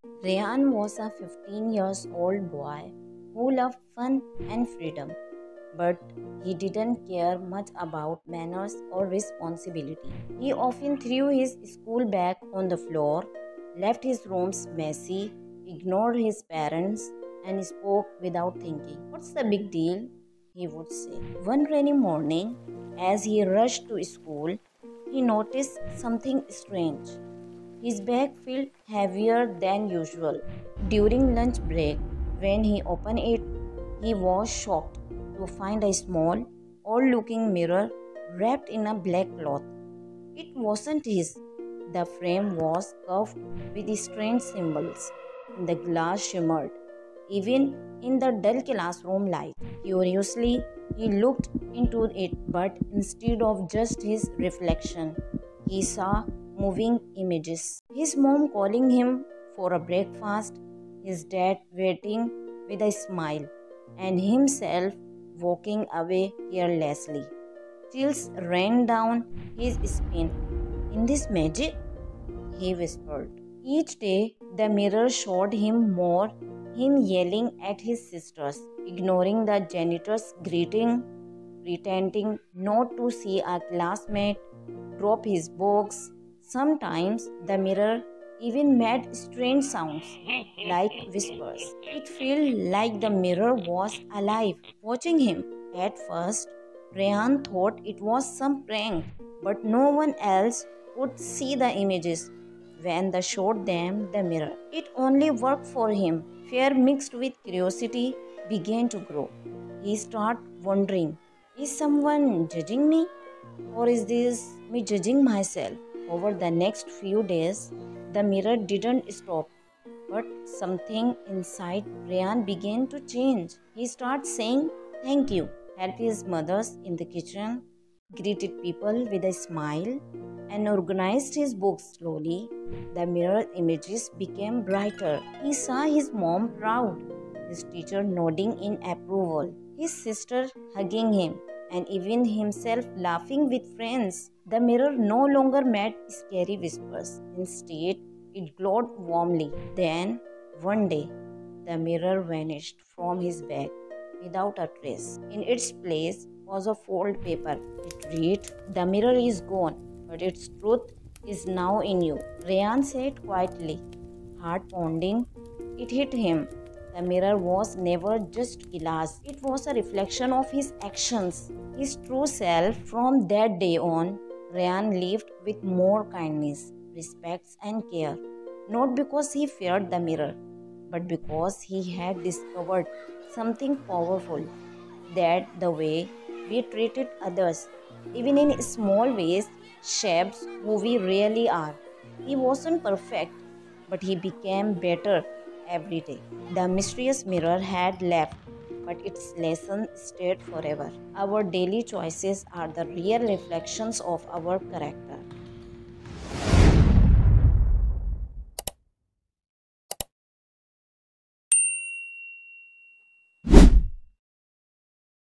Rayan was a 15 years old boy who loved fun and freedom, but he didn't care much about manners or responsibility. He often threw his school bag on the floor, left his rooms messy, ignored his parents, and spoke without thinking. "What's the big deal?" he would say. One rainy morning, as he rushed to school, he noticed something strange. His bag felt heavier than usual. During lunch break, when he opened it, he was shocked to find a small, old looking mirror wrapped in a black cloth. It wasn't his. The frame was curved with strange symbols, and the glass shimmered, even in the dull classroom light. Curiously, he looked into it, but instead of just his reflection, he saw moving images. His mom calling him for a breakfast, his dad waiting with a smile, and himself walking away carelessly. Chills ran down his spine. "In this magic?" he whispered. Each day, the mirror showed him more, him yelling at his sisters, ignoring the janitor's greeting, pretending not to see a classmate, drop his books. Sometimes the mirror even made strange sounds, like whispers. It felt like the mirror was alive, watching him. At first, Rayan thought it was some prank, but no one else could see the images when they showed them the mirror. It only worked for him. Fear mixed with curiosity began to grow. He started wondering, is someone judging me? Or is this me judging myself? Over the next few days, the mirror didn't stop, but something inside Rayan began to change. He started saying thank you, helped his mothers in the kitchen, greeted people with a smile, and organized his books slowly. The mirror images became brighter. He saw his mom proud, his teacher nodding in approval, his sister hugging him, and even himself laughing with friends. The mirror no longer made scary whispers. Instead, it glowed warmly. Then, one day, the mirror vanished from his bag without a trace. In its place was a folded paper. It read, "The mirror is gone, but its truth is now in you." Rayan said quietly, heart pounding. It hit him. The mirror was never just glass, it was a reflection of his actions, his true self. From that day on, Rayan lived with more kindness, respect, and care, not because he feared the mirror, but because he had discovered something powerful, that the way we treated others, even in small ways, shapes who we really are. He wasn't perfect, but he became better every day. The mysterious mirror had left, but its lesson stayed forever. Our daily choices are the real reflections of our character.